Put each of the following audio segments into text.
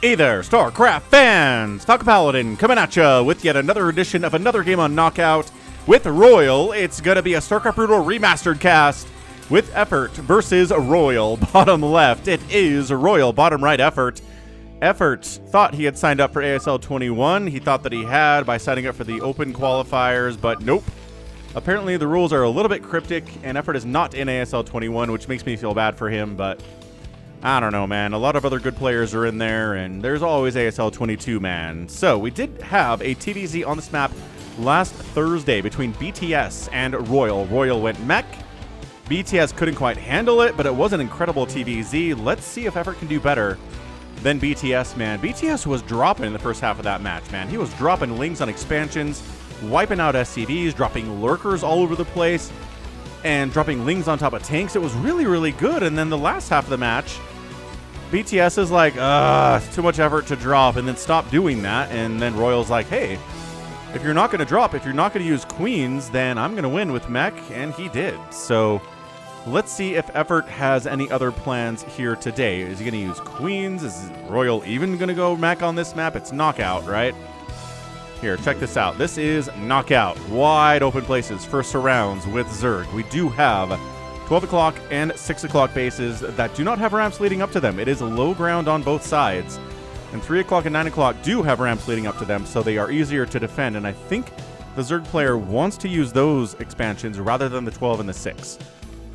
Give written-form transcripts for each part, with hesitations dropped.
Hey there, StarCraft fans! Falcon Paladin coming at ya with yet another edition of another game on Knockout with RoyaL. It's gonna be a StarCraft Brutal Remastered cast with Effort versus RoyaL. Bottom left, it is RoyaL. Bottom right, Effort. Effort thought he had signed up for ASL 21. He thought that he had by signing up for the open qualifiers, but nope. Apparently the rules are a little bit cryptic, and Effort is not in ASL 21, which makes me feel bad for him, but I don't know, man. A lot of other good players are in there, and there's always ASL 22, man. So we did have a TVZ on this map last Thursday between BTS and RoyaL. RoyaL went mech. BTS couldn't quite handle it, but it was an incredible TVZ. Let's see if Effort can do better than BTS, man. BTS was dropping in the first half of that match, man. He was dropping lings on expansions, wiping out SCVs, dropping lurkers all over the place, and dropping lings on top of tanks. It was really, really good. And then the last half of the match, BTS is like, it's too much effort to drop, and then stop doing that. And then RoyaL's like, hey, if you're not going to drop, if you're not going to use queens, then I'm going to win with mech, and he did. So let's see if Effort has any other plans here today. Is he going to use queens? Is RoyaL even going to go mech on this map? It's knockout, right? Here, check this out. This is knockout. Wide open places for surrounds with Zerg. We do have 12 o'clock and 6 o'clock bases that do not have ramps leading up to them. It is low ground on both sides. And 3 o'clock and 9 o'clock do have ramps leading up to them, so they are easier to defend. And I think the Zerg player wants to use those expansions rather than the 12 and the 6.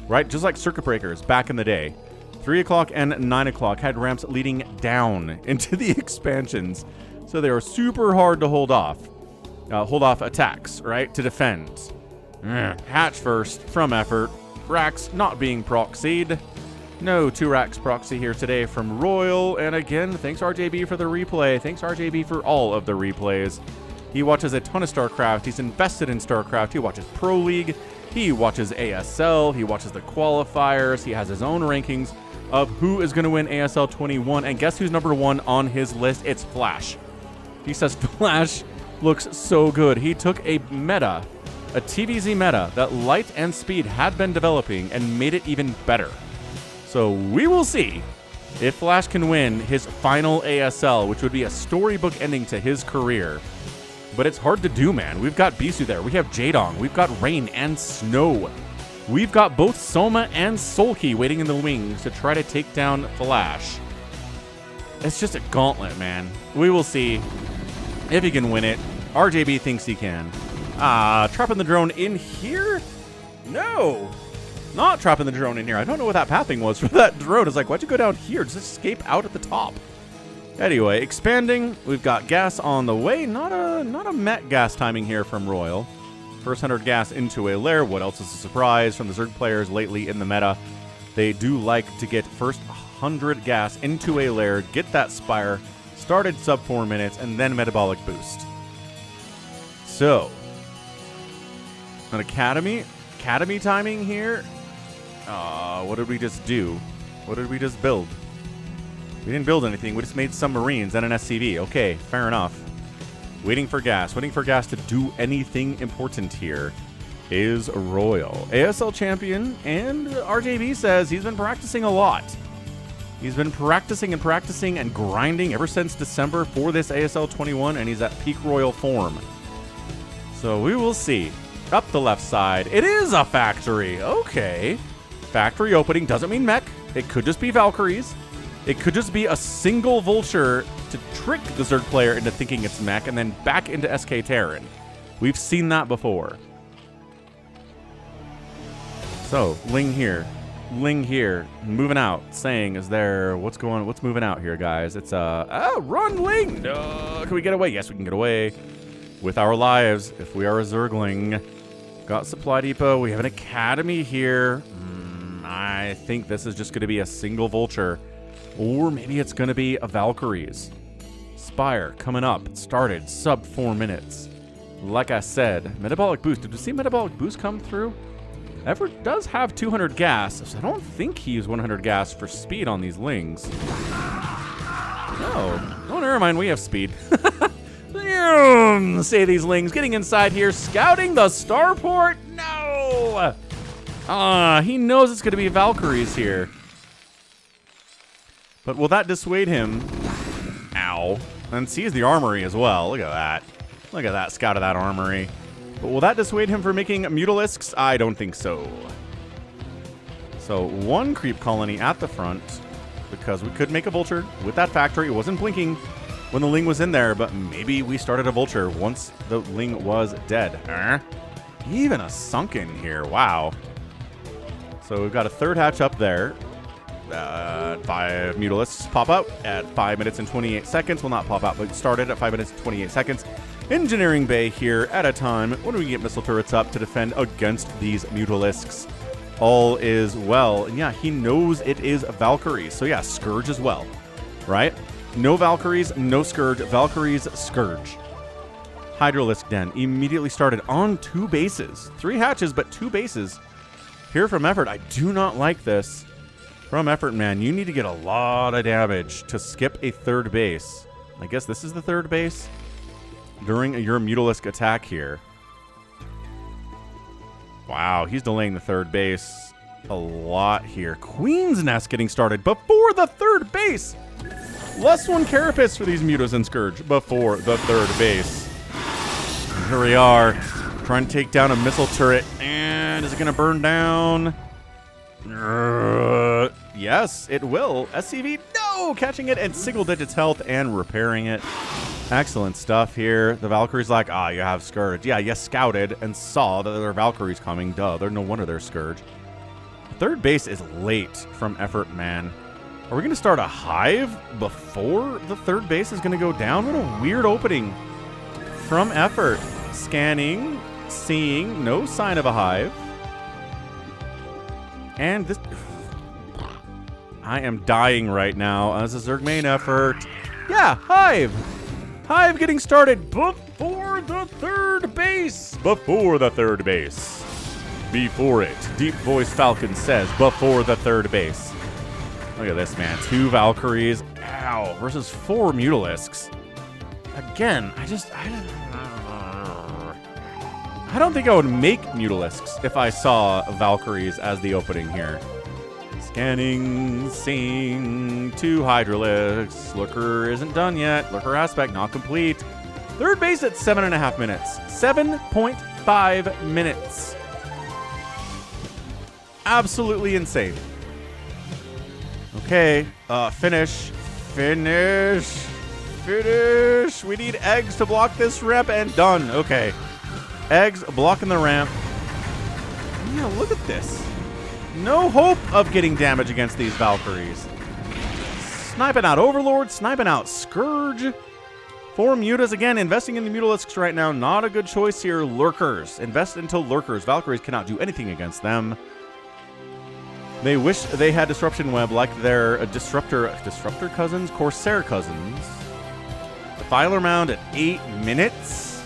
Right? Just like circuit breakers back in the day. 3 o'clock and 9 o'clock had ramps leading down into the expansions. So they were super hard to hold off attacks, right? To defend. Hatch first from Effort. Racks not being proxied. No 2 racks proxy here today from RoyaL. And again, thanks RJB for the replay. Thanks RJB for all of the replays. He watches a ton of StarCraft. He's invested in StarCraft. He watches Pro League. He watches ASL. He watches the qualifiers. He has his own rankings of who is going to win ASL 21. And guess who's number 1 on his list? It's Flash. He says Flash looks so good. He took a meta, a TVZ meta that Light and Speed had been developing and made it even better. So we will see if Flash can win his final ASL, which would be a storybook ending to his career. But it's hard to do, man. We've got Bisu there. We have Jaedong. We've got Rain and Snow. We've got both Soma and Sulky waiting in the wings to try to take down Flash. It's just a gauntlet, man. We will see if he can win it. RJB thinks he can. Trapping the drone in here? No. Not trapping the drone in here. I don't know what that pathing was for that drone. It's like, why'd you go down here? Just escape out at the top. Anyway, expanding. We've got gas on the way. Not a met gas timing here from RoyaL. First 100 gas into a lair. What else is a surprise from the Zerg players lately in the meta? They do like to get first 100 gas into a lair, get that Spire, started sub 4 minutes, and then metabolic boost. So, an Academy timing here. What did we just do? What did we just build? We didn't build anything. We just made some Marines and an SCV. Okay, fair enough. Waiting for gas to do anything important here is RoyaL. ASL champion, and RJB says he's been practicing a lot. He's been practicing and grinding ever since December for this ASL 21, and he's at peak RoyaL form. So we will see. Up the left side, it is a factory. Okay. Factory opening doesn't mean mech. It could just be Valkyries. It could just be a single Vulture to trick the Zerg player into thinking it's mech and then back into SK Terran. We've seen that before. So, Ling here, moving out, saying, is there, what's moving out here, guys? It's, run, Ling! Can we get away? Yes, we can get away with our lives if we are a Zergling. Got Supply Depot, we have an Academy here. I think this is just going to be a single Vulture, or maybe it's going to be a Valkyries. Spire coming up, it started sub 4 minutes. Like I said, metabolic boost, did we see metabolic boost come through? Effort does have 200 gas, so I don't think he used 100 gas for speed on these lings. No, never mind, we have speed. Say these lings, getting inside here, scouting the starport. No! He knows it's going to be Valkyries here. But will that dissuade him? Wow. And sees the armory as well. Look at that. Look at that scout of that armory. But will that dissuade him from making Mutalisks? I don't think so. So 1 creep colony at the front, because we could make a vulture with that factory. It wasn't blinking when the Ling was in there, but maybe we started a vulture once the Ling was dead. Even a sunken here. Wow. So we've got a 3rd hatch up there. 5 Mutalisks pop out at 5 minutes and 28 seconds. Will not pop out, but started at 5 minutes and 28 seconds. Engineering bay here at a time when we get missile turrets up to defend against these Mutalisks. All is well. And yeah, he knows it is Valkyries. So yeah, Scourge as well, right? No Valkyries, no Scourge. Valkyries, Scourge. Hydralisk Den immediately started on 2 bases. 3 hatches, but 2 bases. Here from Effort, I do not like this. From Effort, man, you need to get a lot of damage to skip a 3rd base. I guess this is the 3rd base during your Mutalisk attack here. Wow, he's delaying the 3rd base a lot here. Queen's Nest getting started before the 3rd base. +1 Carapace for these Mutas and Scourge before the 3rd base. And here we are, trying to take down a missile turret. And is it going to burn down? Yes, it will. SCV, no! Catching it at single digits health and repairing it. Excellent stuff here. The Valkyrie's like, you have Scourge. Yeah, you scouted and saw that there are Valkyries coming. Duh, no wonder they're Scourge. 3rd base is late from Effort, man. Are we going to start a hive before the 3rd base is going to go down? What a weird opening from Effort. Scanning, seeing, no sign of a hive. And this... I am dying right now as a Zerg main Effort. Yeah, hive! Hive getting started before the 3rd base. Before the 3rd base. Before it. Deep voice Falcon says before the 3rd base. Look at this, man. 2 Valkyries. Ow. Versus 4 Mutalisks. Again, I don't think I would make Mutalisks if I saw Valkyries as the opening here. Scanning, seeing, 2 Hydralisks. Lurker isn't done yet. Lurker aspect not complete. 3rd base at 7.5 minutes. 7.5 minutes. Absolutely insane. Okay, finish. Finish. We need eggs to block this ramp and done. Okay. Eggs blocking the ramp. Yeah, look at this. No hope of getting damage against these Valkyries. Sniping out Overlord, sniping out Scourge. 4 Mutas. Again, investing in the Mutalisks right now. Not a good choice here. Lurkers. Invest into Lurkers. Valkyries cannot do anything against them. They wish they had Disruption Web like their Disruptor cousins, Corsair cousins. Defiler Mound at 8 minutes.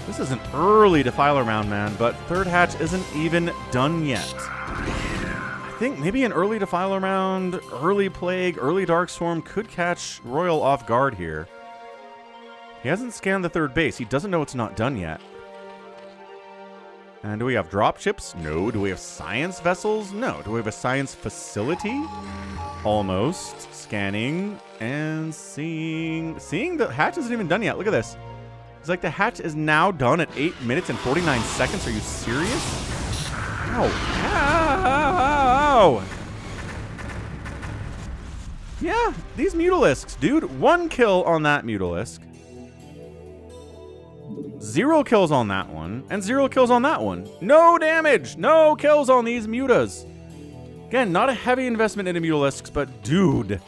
This is an early Defiler Mound, man, but 3rd hatch isn't even done yet. I think maybe an early Defiler Mound, early Plague, early Darkstorm could catch RoyaL off guard here. He hasn't scanned the 3rd base. He doesn't know it's not done yet. And do we have dropships? No. Do we have science vessels? No. Do we have a science facility? Almost. Scanning and seeing. Seeing the hatch isn't even done yet. Look at this. It's like the hatch is now done at 8 minutes and 49 seconds. Are you serious? Ow. Ow. Yeah, these Mutalisks, dude. 1 kill on that Mutalisk. 0 kills on that one, and 0 kills on that one. No damage, no kills on these Mutas. Again, not a heavy investment into Mutalisks, but dude,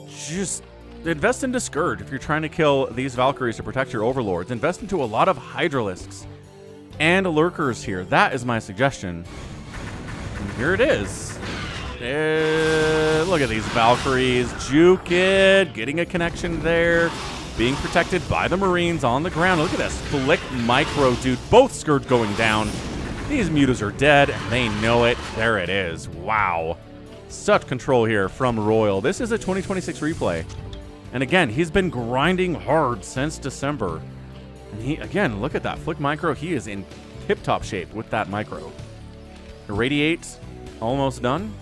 just invest into Scourge if you're trying to kill these Valkyries to protect your Overlords. Invest into a lot of Hydralisks and Lurkers here. That is my suggestion. And here it is. Look at these Valkyries. Juke it, getting a connection there. Being protected by the Marines on the ground. Look at this. Flick micro, dude. Both Scourge going down. These Mutas are dead, and they know it. There it is. Wow. Such control here from RoyaL. This is a 2026 replay. And again, he's been grinding hard since December. And he, again, look at that. Flick micro. He is in tip-top shape with that micro. Irradiate. Almost done.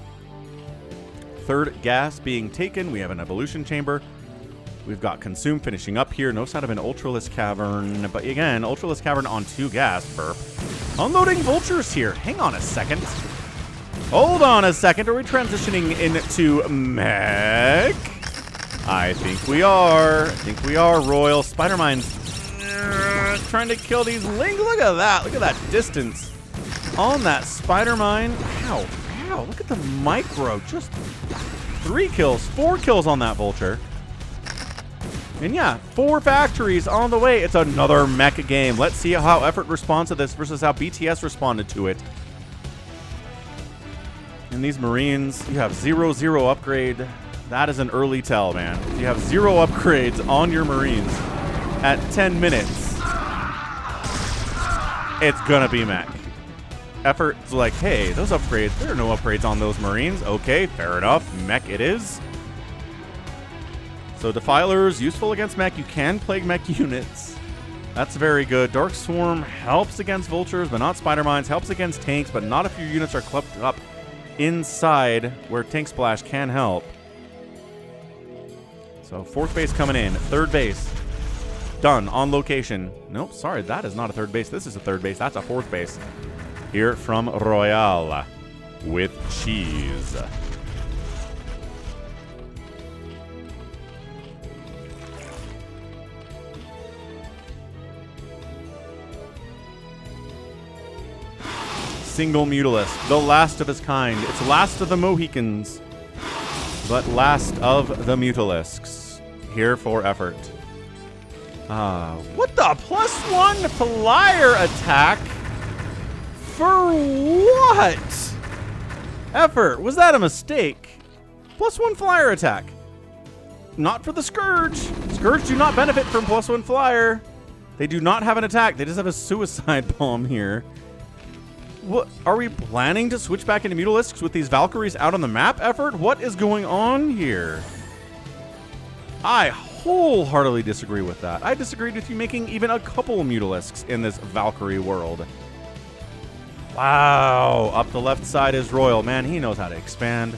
3rd gas being taken. We have an evolution chamber. We've got Consume finishing up here. No sign of an Ultralisk Cavern. But again, Ultralisk Cavern on 2 gas. Burp. Unloading Vultures here. Hang on a second. Hold on a second. Are we transitioning into mech? I think we are. Royal. Spider-Mine's trying to kill these lings. Look at that. Look at that distance on that Spider-Mine. Ow. Ow. Look at the micro. Just 3 kills. 4 kills on that Vulture. And yeah, 4 factories on the way. It's another mech game. Let's see how Effort responds to this versus how BTS responded to it. In these Marines, you have 0-0 upgrade. That is an early tell, man. You have 0 upgrades on your Marines at 10 minutes. It's gonna be mech. Effort's like, hey, those upgrades, there are no upgrades on those Marines. Okay, fair enough. Mech it is. So Defilers, useful against mech. You can plague mech units. That's very good. Dark Swarm helps against Vultures, but not Spider Mines. Helps against tanks, but not if your units are clumped up inside where Tank Splash can help. So 4th base coming in. 3rd base. Done. On location. Nope, sorry, that is not a 3rd base. This is a 3rd base. That's a 4th base. Here from RoyaL with cheese. Single Mutalisk, the last of his kind. It's last of the Mohicans, but last of the Mutalisks. Here for Effort. What the +1 flyer attack? For what? Effort, was that a mistake? +1 flyer attack. Not for the Scourge. Scourge do not benefit from +1 flyer. They do not have an attack. They just have a suicide bomb here. What, are we planning to switch back into Mutalisks with these Valkyries out on the map, Effort? What is going on here? I wholeheartedly disagree with that. I disagreed with you making even a couple Mutalisks in this Valkyrie world. Wow. Up the left side is RoyaL. Man, he knows how to expand.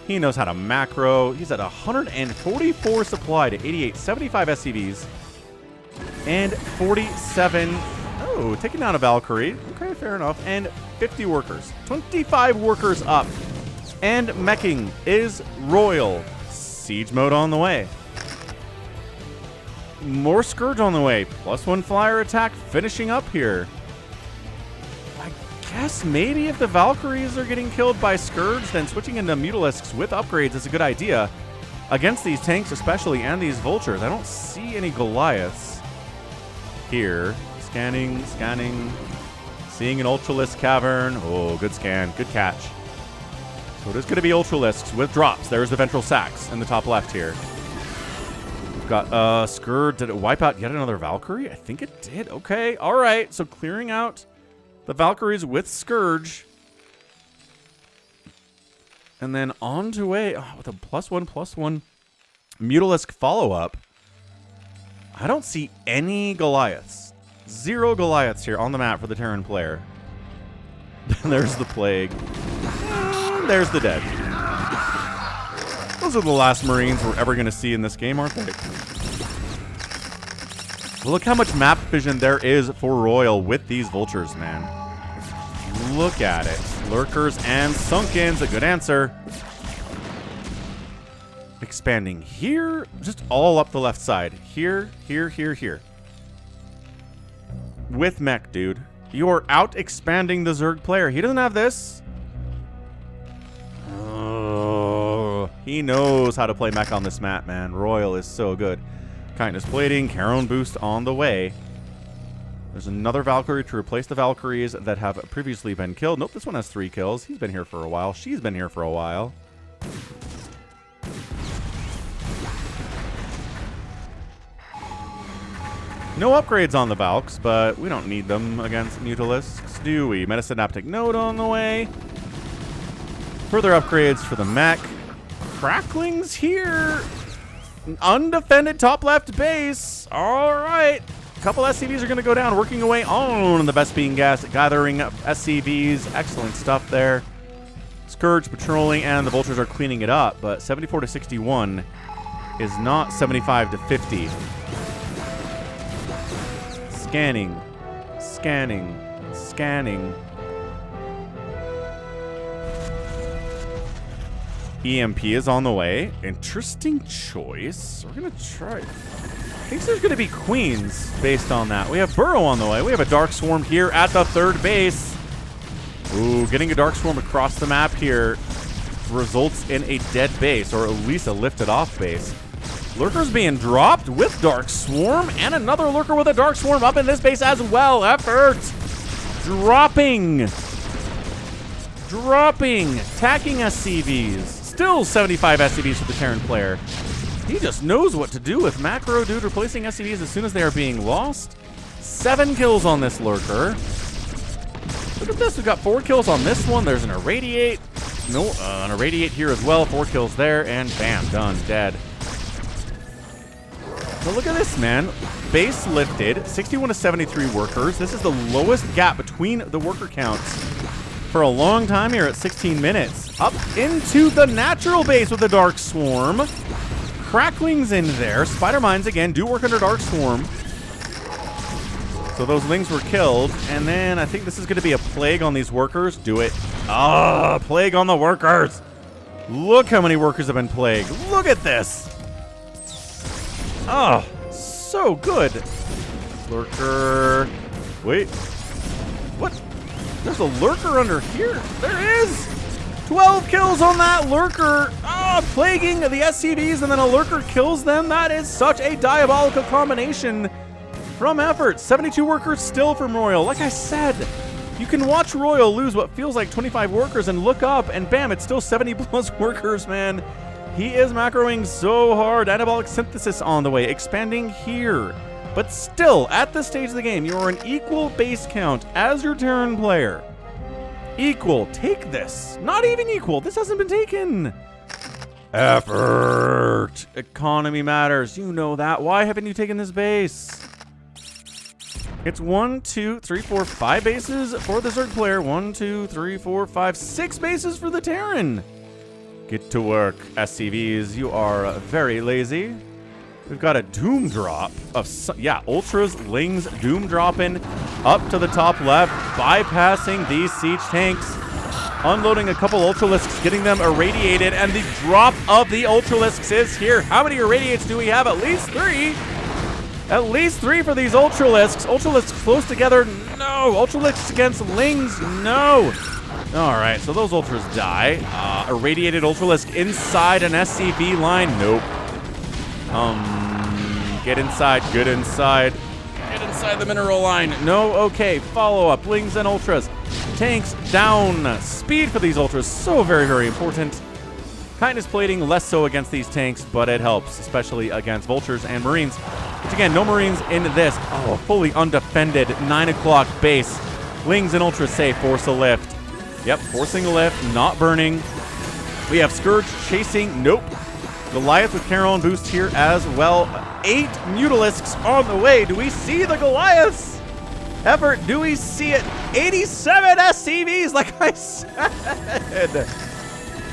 He knows how to macro. He's at 144 supply to 88, 75 SCVs, and 47... Oh, taking down a Valkyrie. Okay, fair enough. And 50 workers. 25 workers up. And meching is RoyaL. Siege mode on the way. More Scourge on the way. +1 flyer attack finishing up here. I guess maybe if the Valkyries are getting killed by Scourge, then switching into Mutalisks with upgrades is a good idea. Against these tanks especially, and these Vultures. I don't see any Goliaths here. Scanning, scanning, seeing an Ultralisk Cavern. Oh, good scan, good catch. So it is going to be Ultralisks with drops. There's the Ventral Sacs in the top left here. We've got Scourge. Did it wipe out yet another Valkyrie? I think it did. Okay, all right. So clearing out the Valkyries with Scourge. And then on to with a +1/+1 Mutalisk follow-up. I don't see any Goliaths. 0 Goliaths here on the map for the Terran player. There's the Plague. And there's the Dead. Those are the last Marines we're ever going to see in this game, aren't they? Well, look how much map vision there is for RoyaL with these Vultures, man. Look at it. Lurkers and Sunkens, a good answer. Expanding here, just all up the left side. Here, here, here, here. With mech, dude. You are out expanding the Zerg player. He doesn't have this. Oh, he knows how to play mech on this map, man. RoyaL is so good. Kindness plating, Charon boost on the way. There's another Valkyrie to replace the Valkyries that have previously been killed. Nope, this one has 3 kills. He's been here for a while. She's been here for a while. No upgrades on the Valks, but we don't need them against Mutalisks, do we? Metasynaptic node on the way. Further upgrades for the mech. Cracklings here. Undefended top left base. All right. A couple SCVs are going to go down, working away on the Vespene gas, gathering up SCVs. Excellent stuff there. Scourge patrolling, and the Vultures are cleaning it up, but 74 to 61. is not 75 to 50. Scanning. Scanning. Scanning. EMP is on the way. Interesting choice. We're going to try. I think there's going to be queens based on that. We have Burrow on the way. We have a Dark Swarm here at the third base. Ooh, getting a Dark Swarm across the map here results in a dead base, or at least a lifted off base. Lurkers being dropped with Dark Swarm, and another Lurker with a Dark Swarm up in this base as well. Effort. Dropping. Dropping. Attacking SCVs. Still 75 SCVs for the Terran player. He just knows what to do with Macro Dude replacing SCVs as soon as they are being lost. 7 kills on this Lurker. Look at this. We've got 4 kills on this one. There's an Irradiate. No, an Irradiate here as well. 4 kills there, and bam, done. Dead. But look at this, man. Base lifted. 61 to 73 workers. This is the lowest gap between the worker counts for a long time here at 16 minutes. Up into the natural base with the Dark Swarm. Cracklings in there. Spider Mines, again, do work under Dark Swarm. So those Lings were killed. And then I think this is going to be a Plague on these workers. Do it. Ah, Plague on the workers. Look how many workers have been plagued. Look at this. Oh, so good. Lurker. Wait. What? There's a Lurker under here. There is. 12 kills on that Lurker. Plaguing the SCVs, and then a Lurker kills them. That is such a diabolical combination from Effort. 72 workers still from RoyaL. Like I said, you can watch RoyaL lose what feels like 25 workers and look up, and bam, it's still 70 plus workers, man. He is macroing so hard. Anabolic Synthesis on the way, expanding here. But still, at this stage of the game, you are an equal base count as your Terran player. Equal. Take this. Not even equal. This hasn't been taken. Effort. Economy matters. You know that. Why haven't you taken this base? It's 1, 2, 3, 4, 5 bases for the Zerg player. 1, 2, 3, 4, 5, 6 bases for the Terran. Get to work, SCVs. You are very lazy. We've got a Doom drop of, Ultras, Lings, Doom dropping up to the top left, bypassing these siege tanks, unloading a couple Ultralisks, getting them irradiated, and the drop of the Ultralisks is here. How many irradiates do we have? At least 3. At least 3 for these Ultralisks. Ultralisks close together. No. Ultralisks against Lings. No. All right, so those Ultras die. Irradiated Ultralisk inside an SCV line. Nope. Get inside. Get inside. Get inside the mineral line. No. Okay. Follow up. Lings and Ultras. Tanks down. Speed for these Ultras. So very, very important. Kindness plating less so against these tanks, but it helps, especially against Vultures and Marines. Which again, no Marines in this. Oh, fully undefended 9 o'clock base. Lings and Ultras say force a lift. Yep, forcing a lift, not burning. We have Scourge chasing. Nope. Goliath with Carolyn boost here as well. 8 Mutalisks on the way. Do we see the Goliaths? Effort, do we see it? 87 SCVs, like I said.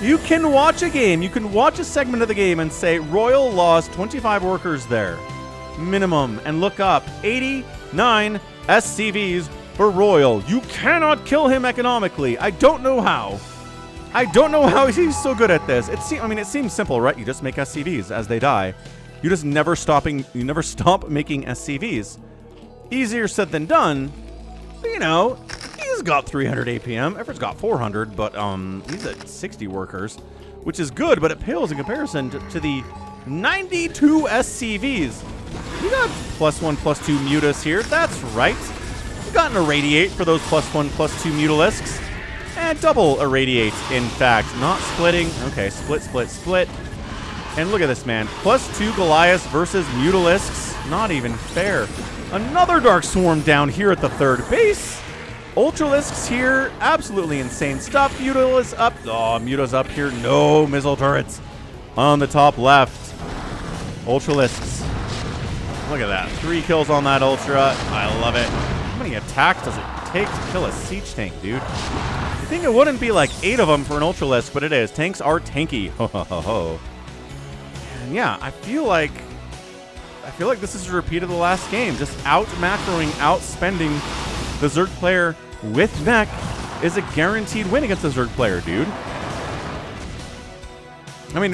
You can watch a game. You can watch a segment of the game and say, RoyaL lost 25 workers there. Minimum. And look up. 89 SCVs for RoyaL. You cannot kill him economically. I don't know how. I don't know how he's so good at this. It seems simple, right? You just make SCVs as they die. You just never stop making SCVs. Easier said than done. But, you know, he's got 300 APM. Effort's got 400, but he's at 60 workers, which is good, but it pales in comparison to the 92 SCVs. We got +1, +2 Mutas here. That's right. We got an Irradiate for those +1, +2 Mutalisks. And double Irradiate, in fact. Not splitting. Okay, split, split, split. And look at this, man. +2 Goliaths versus Mutalisks. Not even fair. Another Dark Swarm down here at the third base. Ultralisks here. Absolutely insane stuff. Mutalisks up. Oh, Muta's up here. No missile turrets on the top left. Ultralisks. Look at that. 3 kills on that Ultra. I love it. How many attacks does it take to kill a siege tank, dude? I think it wouldn't be like 8 of them for an Ultralisk, but it is. Tanks are tanky. Ho, ho, ho, ho. And yeah, I feel like this is a repeat of the last game. Just out-macroing, outspending the Zerg player with mech is a guaranteed win against the Zerg player, dude. I mean,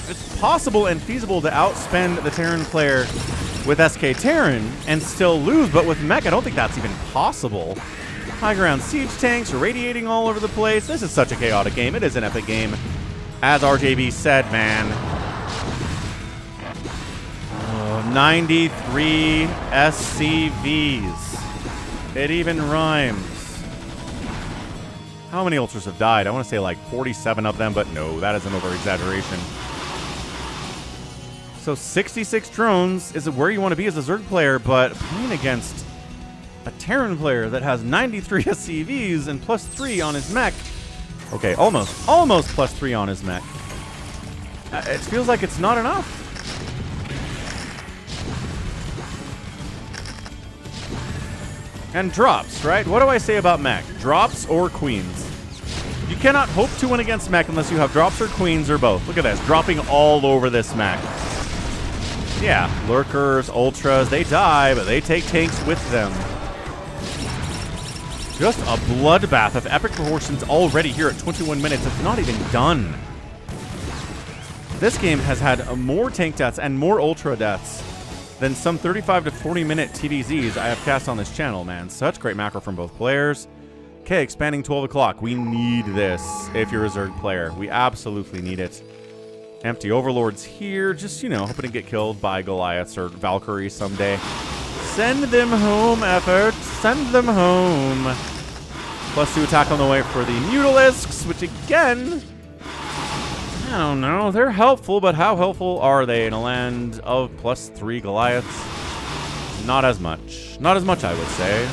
it's possible and feasible to outspend the Terran player with SK Terran and still lose, but with mech, I don't think that's even possible. High ground siege tanks radiating all over the place. This is such a chaotic game. It is an epic game. As RJB said, man. 93 SCVs. It even rhymes. How many ultras have died? I want to say like 47 of them, but no, that is an over-exaggeration. So 66 drones is where you want to be as a Zerg player, but playing against a Terran player that has 93 SCVs and +3 on his mech. Okay, almost +3 on his mech. It feels like it's not enough. And drops, right? What do I say about mech? Drops or queens? You cannot hope to win against mech unless you have drops or queens or both. Look at this, dropping all over this mech. Yeah, lurkers, ultras, they die, but they take tanks with them. Just a bloodbath of epic proportions already here at 21 minutes. It's not even done. This game has had more tank deaths and more ultra deaths than some 35 to 40 minute TVZs I have cast on this channel, man. Such great macro from both players. Okay, expanding 12 o'clock. We need this if you're a Zerg player. We absolutely need it. Empty Overlords here, just, you know, hoping to get killed by Goliaths or Valkyries someday. Send them home, effort. Send them home. +2 attack on the way for the Mutalisks, which again, I don't know. They're helpful, but how helpful are they in a land of +3 Goliaths? Not as much. Not as much, I would say.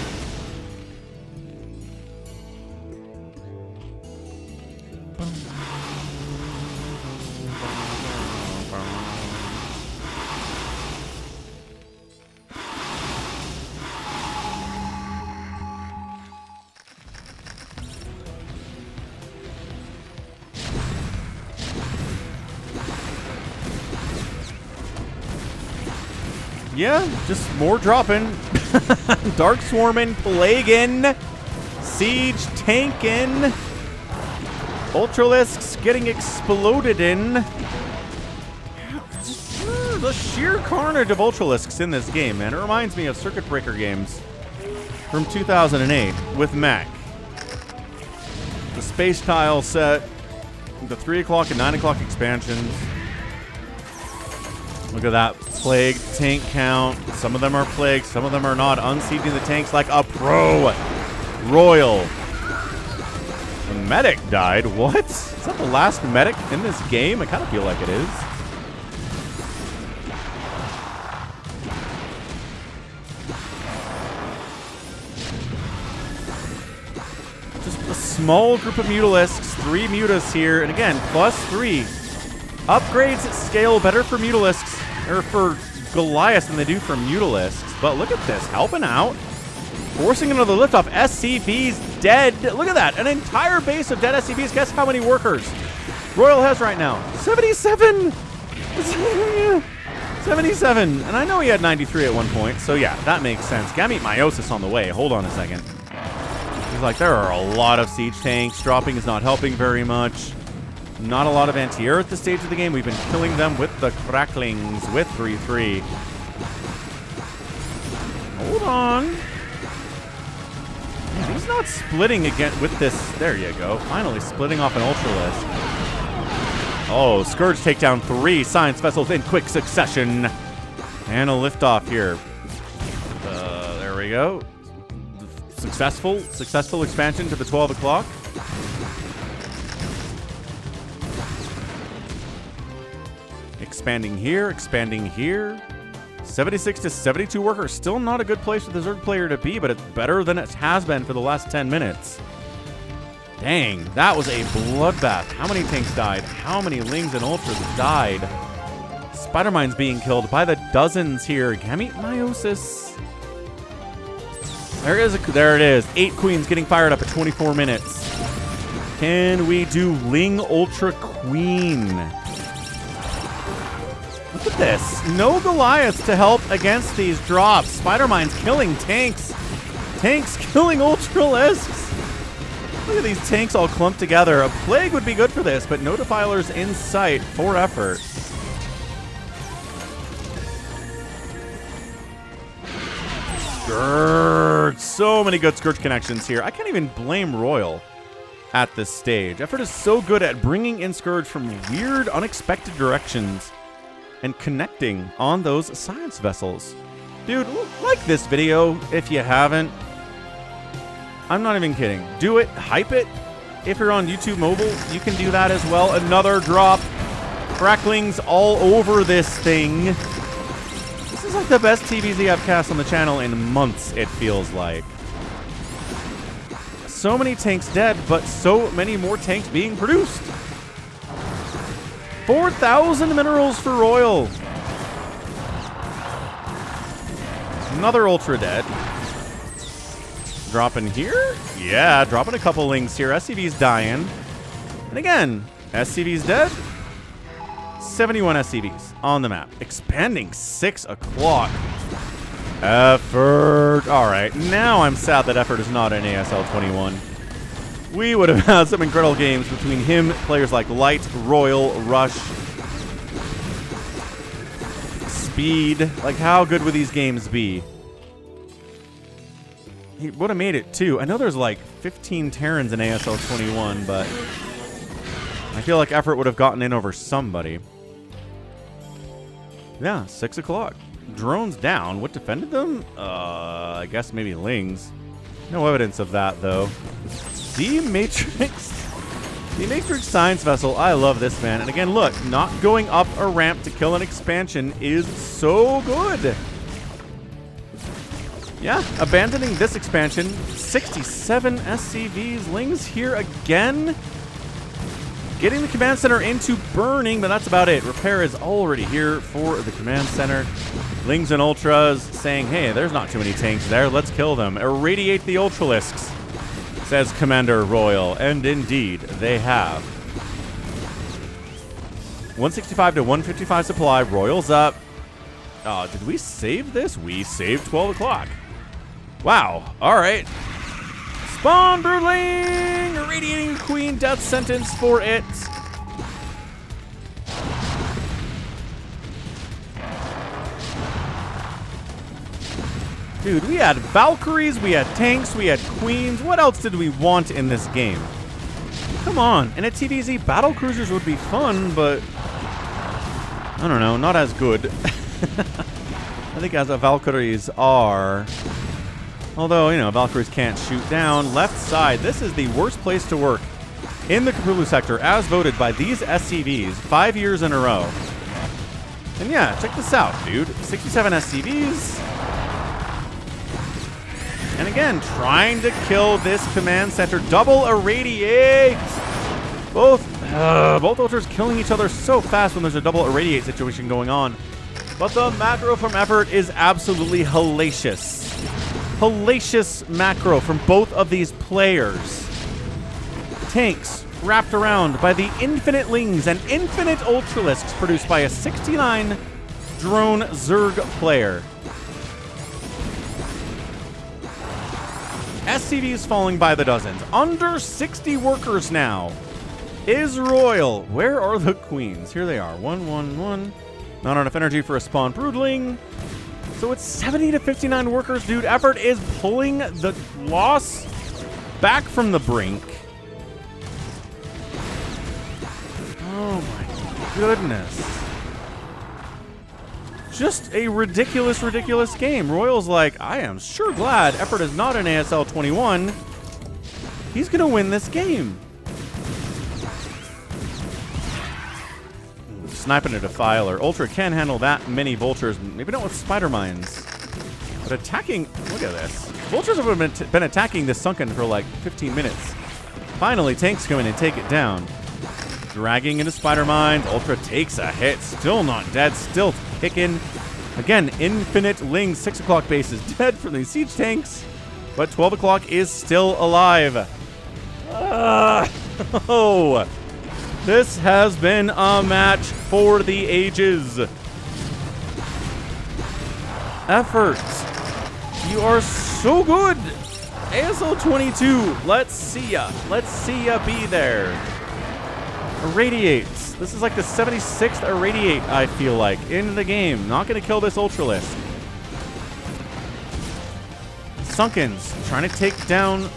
Yeah, just more dropping. Dark Swarming, Plaguing, Siege tanking, Ultralisks getting exploded in. The sheer carnage of Ultralisks in this game, man. It reminds me of Circuit Breaker games from 2008 with mech. The space tile set, the 3 o'clock and 9 o'clock expansions. Look at that plague tank count. Some of them are plagued, some of them are not. Unseating the tanks like a pro. RoyaL. The medic died. What? Is that the last medic in this game? I kind of feel like it is. Just a small group of Mutalisks. 3 Mutas here. And again, +3. Upgrades scale better for Mutalisks, or for Goliaths than they do for Mutalisks. But look at this, helping out. Forcing another liftoff. SCVs dead. Look at that, an entire base of dead SCVs. Guess how many workers RoyaL has right now? 77! 77. And I know he had 93 at one point, so yeah, that makes sense. Gamete Meiosis on the way. Hold on a second. He's like, there are a lot of siege tanks. Dropping is not helping very much. Not a lot of anti-air at this stage of the game. We've been killing them with the cracklings with 3-3. Hold on. Man, he's not splitting again with this. There you go. Finally splitting off an Ultralisk. Oh, Scourge takedown 3 science vessels in quick succession. And a liftoff here. There we go. Successful expansion to the 12 o'clock. Expanding here, expanding here. 76 to 72 workers. Still not a good place for the Zerg player to be, but it's better than it has been for the last 10 minutes. Dang, that was a bloodbath. How many tanks died? How many Lings and Ultras died? Spider-Mine's being killed by the dozens here. Gamete Meiosis. There it is. 8 Queens getting fired up at 24 minutes. Can we do Ling Ultra Queen? Look at this. No Goliaths to help against these drops. Spider-Mine's killing tanks. Tanks killing Ultralisks. Look at these tanks all clumped together. A Plague would be good for this, but no Defilers in sight for effort. Scourge. So many good Scourge connections here. I can't even blame RoyaL at this stage. Effort is so good at bringing in Scourge from weird, unexpected directions and connecting on those science vessels. Dude, like this video if you haven't. I'm not even kidding. Do it. Hype it. If you're on YouTube mobile, you can do that as well. Another drop. Cracklings all over this thing. This is like the best TBZ I've cast on the channel in months, it feels like. So many tanks dead, but so many more tanks being produced. 4,000 minerals for RoyaL. Another Ultra dead. Dropping here? Yeah, dropping a couple links here. SCV's dying. And again, SCV's dead. 71 SCVs on the map. Expanding 6 o'clock. Effort. All right, now I'm sad that Effort is not in ASL 21. We would have had some incredible games between him, players like Light, RoyaL, Rush, Speed. Like, how good would these games be? He would have made it too. I know there's like 15 Terrans in ASL 21, but I feel like Effort would have gotten in over somebody. Yeah, 6 o'clock. Drones down. What defended them? I guess maybe Lings. No evidence of that, though. The Matrix Science Vessel. I love this, man. And again, look, not going up a ramp to kill an expansion is so good. Yeah, abandoning this expansion. 67 SCVs. Lings here again. Getting the command center into burning, but that's about it. Repair is already here for the command center. Lings and Ultras saying, hey, there's not too many tanks there. Let's kill them. Irradiate the Ultralisks, says Commander RoyaL. And indeed, they have. 165 to 155 supply. RoyaL's up. Oh, did we save this? We saved 12 o'clock. Wow. All right. Spawn Broodling! Irradiating Queen. Death sentence for it. Dude, we had Valkyries, we had tanks, we had Queens. What else did we want in this game? Come on. And at TDZ, battle cruisers would be fun, but I don't know, not as good. I think as a Valkyries are. Although, you know, Valkyries can't shoot down. Left side, this is the worst place to work in the Cthulhu sector, as voted by these SCVs 5 years in a row. And yeah, check this out, dude. 67 SCVs. And again, trying to kill this command center. Double irradiate. Both ultras killing each other so fast when there's a double irradiate situation going on. But the macro from Effort is absolutely hellacious. Hellacious macro from both of these players. Tanks wrapped around by the infinite Lings and infinite Ultralisks produced by a 69 drone Zerg player. SCVs falling by the dozens. Under 60 workers now. Is RoyaL. Where are the Queens? Here they are. 111. Not enough energy for a spawn Broodling. So it's 70 to 59 workers, dude. Effort is pulling the loss back from the brink. Oh my goodness. Just a ridiculous, ridiculous game. RoyaL's like, I am sure glad Effort is not in ASL 21. He's going to win this game. Sniping a Defiler. Ultra can handle that many Vultures. Maybe not with Spider Mines. But attacking... Look at this. Vultures have been attacking this Sunken for like 15 minutes. Finally, tanks come in and take it down. Dragging into Spider Mines. Ultra takes a hit. Still not dead. Still kicking. Again, infinite Lings. 6 o'clock base is dead from these siege tanks. But 12 o'clock is still alive. Oh... This has been a match for the ages. Effort. You are so good. ASL 22. Let's see ya. Let's see ya be there. Irradiates. This is like the 76th Irradiate, I feel like, in the game. Not going to kill this Ultralisk. Sunkens. Trying to take down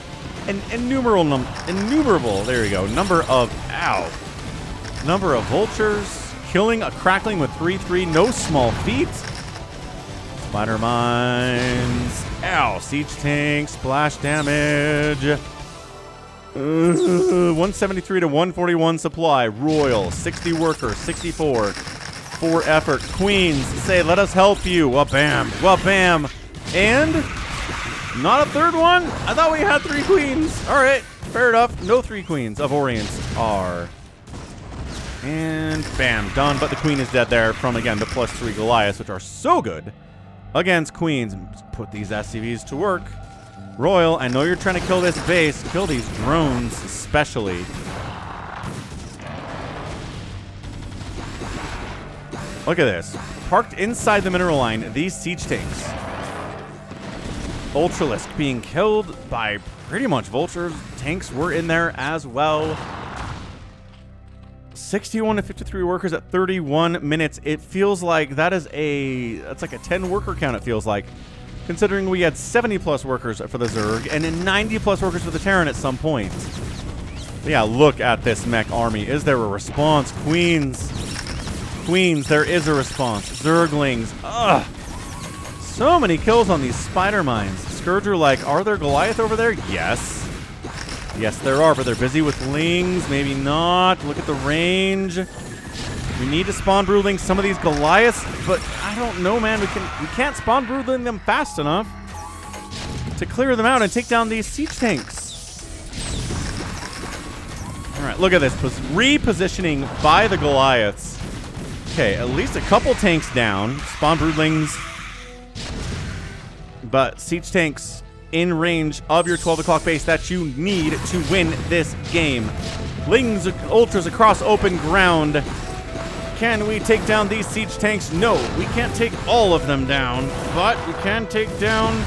an innumerable, there you go, number of vultures. Killing a Crackling with 3/3. No small feat. Spider Mines. Ow. Siege Tank. Splash damage. 173 to 141 supply. Royal. 60 worker. 64. 4 effort. Queens say, let us help you. Wha-bam. Wha-bam. And not a third one? I thought we had 3 queens. All right. Fair enough. No 3 queens of Orients are. And bam. Done. But the queen is dead there from, again, the +3 Goliaths, which are so good against queens. Put these SCVs to work. Royal, I know you're trying to kill this base. Kill these drones, especially. Look at this. Parked inside the mineral line, these siege tanks. Ultralisk being killed by pretty much vultures. Tanks were in there as well. 61 to 53 workers at 31 minutes. It feels like that's like a 10 worker count, it feels like. Considering we had 70 plus workers for the Zerg and 90 plus workers for the Terran at some point. But yeah, look at this mech army. Is there a response? Queens. Queens, there is a response. Zerglings. Ugh. So many kills on these spider mines. Scourger like, are there Goliath over there? Yes. Yes, there are, but they're busy with lings. Maybe not. Look at the range. We need to spawn broodling some of these Goliaths, but I don't know, man. We can't spawn broodling them fast enough to clear them out and take down these siege tanks. All right, look at this. Repositioning by the Goliaths. Okay, at least a couple tanks down. Spawn broodlings. But siege tanks in range of your 12 o'clock base that you need to win this game. Lings, ultras across open ground. Can we take down these siege tanks? No, we can't take all of them down, but we can take down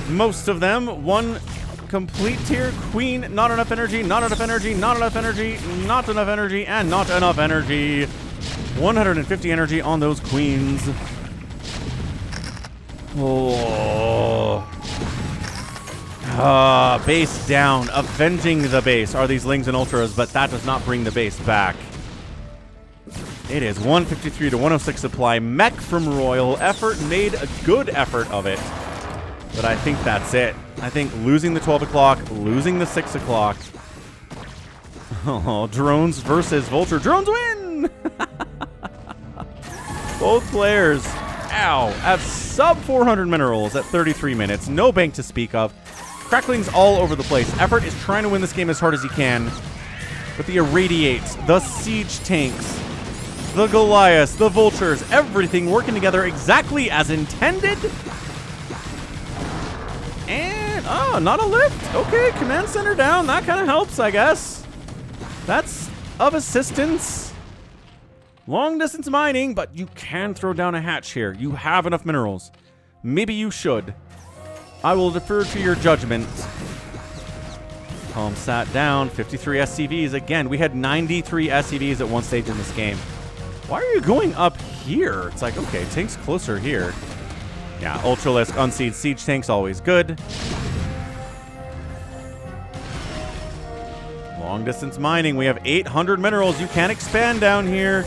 most of them. One complete tier. Queen, not enough energy, not enough energy, not enough energy, not enough energy, and not enough energy. 150 energy on those queens. Oh. Base down. Avenging the base are these Lings and Ultras, but that does not bring the base back. It is 153 to 106 supply. Mech from Royal. Effort made a good effort of it. But I think that's it. I think losing the 12 o'clock, losing the 6 o'clock. Oh, drones versus Vulture. Drones win! Both players, ow, have sub 400 minerals at 33 minutes. No bank to speak of. Crackling's all over the place. Effort is trying to win this game as hard as he can. But the Irradiates, the Siege Tanks, the Goliaths, the Vultures, everything working together exactly as intended. And, oh, not a lift. Okay, command center down. That kind of helps, I guess. That's of assistance. Long distance mining, but you can throw down a hatch here. You have enough minerals. Maybe you should. I will defer to your judgment. Calm sat down. 53 SCVs. Again, we had 93 SCVs at one stage in this game. Why are you going up here? It's like, okay, tank's closer here. Yeah, Ultralisk, Unseed, Siege Tank's always good. Long distance mining. We have 800 minerals. You can expand down here.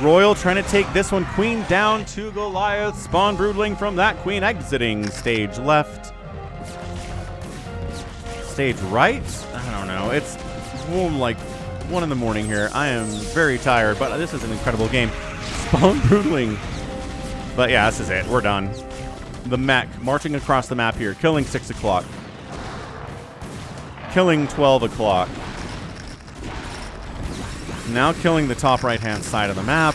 Royal trying to take this one. Queen down to Goliath. Spawn broodling from that queen. Exiting stage left. Stage right? I don't know. It's like 1 in the morning here. I am very tired, but this is an incredible game. Spawn broodling. But yeah, this is it. We're done. The mech marching across the map here. Killing 6 o'clock. Killing 12 o'clock. Now killing the top right-hand side of the map.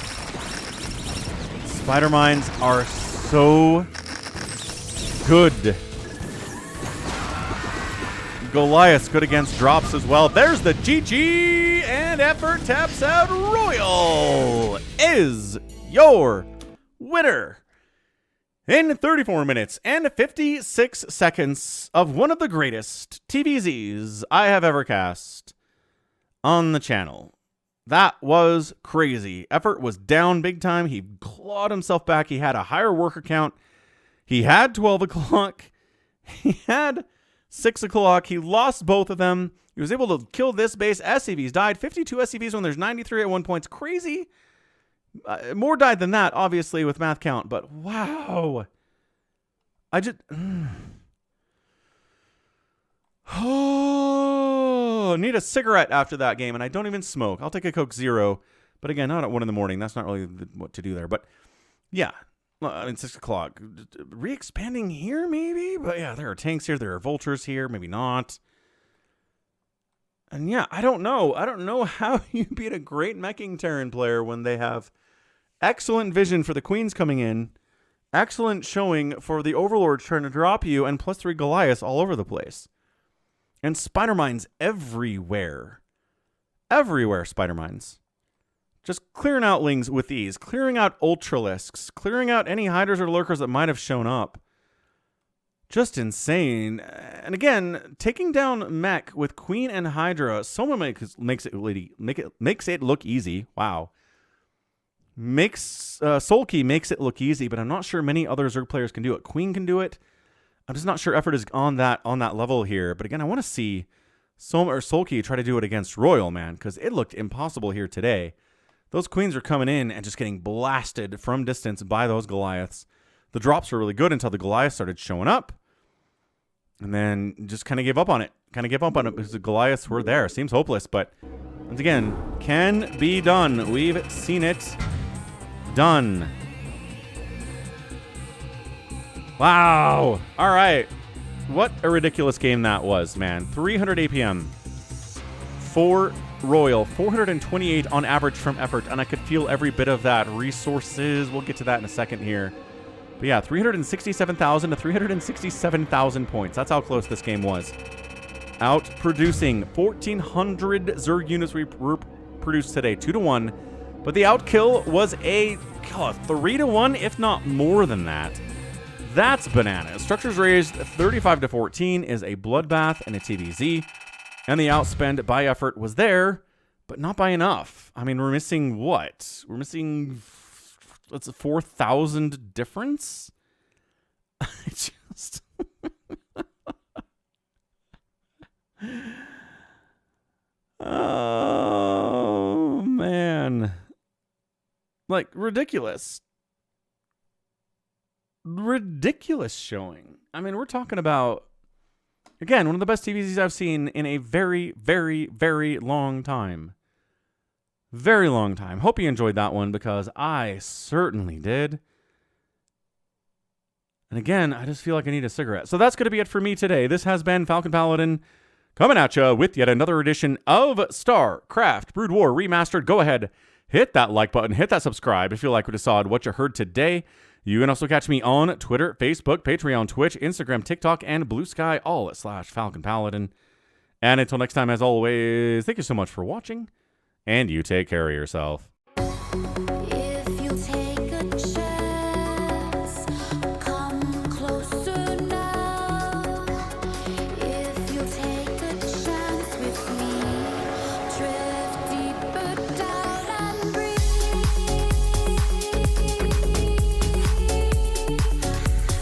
Spider mines are so good. Goliath's good against drops as well. There's the GG, and Effort taps out. Royal is your winner. In 34 minutes and 56 seconds of one of the greatest TVZs I have ever cast on the channel. That was crazy. Effort was down big time. He clawed himself back. He had a higher worker count. He had 12 o'clock. He had 6 o'clock. He lost both of them. He was able to kill this base. SCVs died. 52 SCVs when there's 93 at one point. It's crazy. More died than that, obviously, with math count. But wow. I just... Oh, need a cigarette after that game, and I don't even smoke. I'll take a Coke Zero. But again, not at 1 in the morning. That's not really what to do there. But yeah, I mean, 6 o'clock. Re-expanding here, maybe? But yeah, there are tanks here. There are vultures here. Maybe not. And yeah, I don't know. I don't know how you beat a great meching Terran player when they have excellent vision for the queens coming in, excellent showing for the overlords trying to drop you, and +3 Goliaths all over the place. And spider mines everywhere. Everywhere, spider mines. Just clearing out lings with ease, clearing out ultralisks, clearing out any hiders or lurkers that might have shown up. Just insane. And again, taking down mech with Queen and Hydra, someone makes it look easy. Wow. Soulkey makes it look easy, but I'm not sure many other Zerg players can do it. Queen can do it. I'm just not sure effort is on that level here. But again, I want to see Soulkey try to do it against RoyaL, man, because it looked impossible here today. Those queens are coming in and just getting blasted from distance by those Goliaths. The drops were really good until the Goliaths started showing up. And then just kind of gave up on it. Because the Goliaths were there. Seems hopeless, but once again, can be done. We've seen it done. Wow. All right. What a ridiculous game that was, man. 300 APM for RoyaL. 428 on average from effort, and I could feel every bit of that. Resources, we'll get to that in a second here. But yeah, 367,000 to 367,000 points. That's how close this game was. Outproducing 1,400 Zerg units we produced today, 2-1. But the outkill was a 3-1, if not more than that. That's bananas. Structures raised 35-14 is a bloodbath and a TVZ. And the outspend by effort was there, but not by enough. I mean, we're missing what? We're missing... That's a 4,000 difference? I just... Oh, man. Like, ridiculous. Ridiculous showing. I mean, we're talking about, again, one of the best TVZs I've seen in a very, very, very long time. Very long time. Hope you enjoyed that one, because I certainly did. And again, I just feel like I need a cigarette. So that's going to be it for me today. This has been Falcon Paladin coming at you with yet another edition of StarCraft Brood War Remastered. Go ahead, hit that like button, hit that subscribe if you like what you saw and what you heard today. You can also catch me on Twitter, Facebook, Patreon, Twitch, Instagram, TikTok, and Blue Sky, all at /Falcon Paladin. And until next time, as always, thank you so much for watching, and you take care of yourself.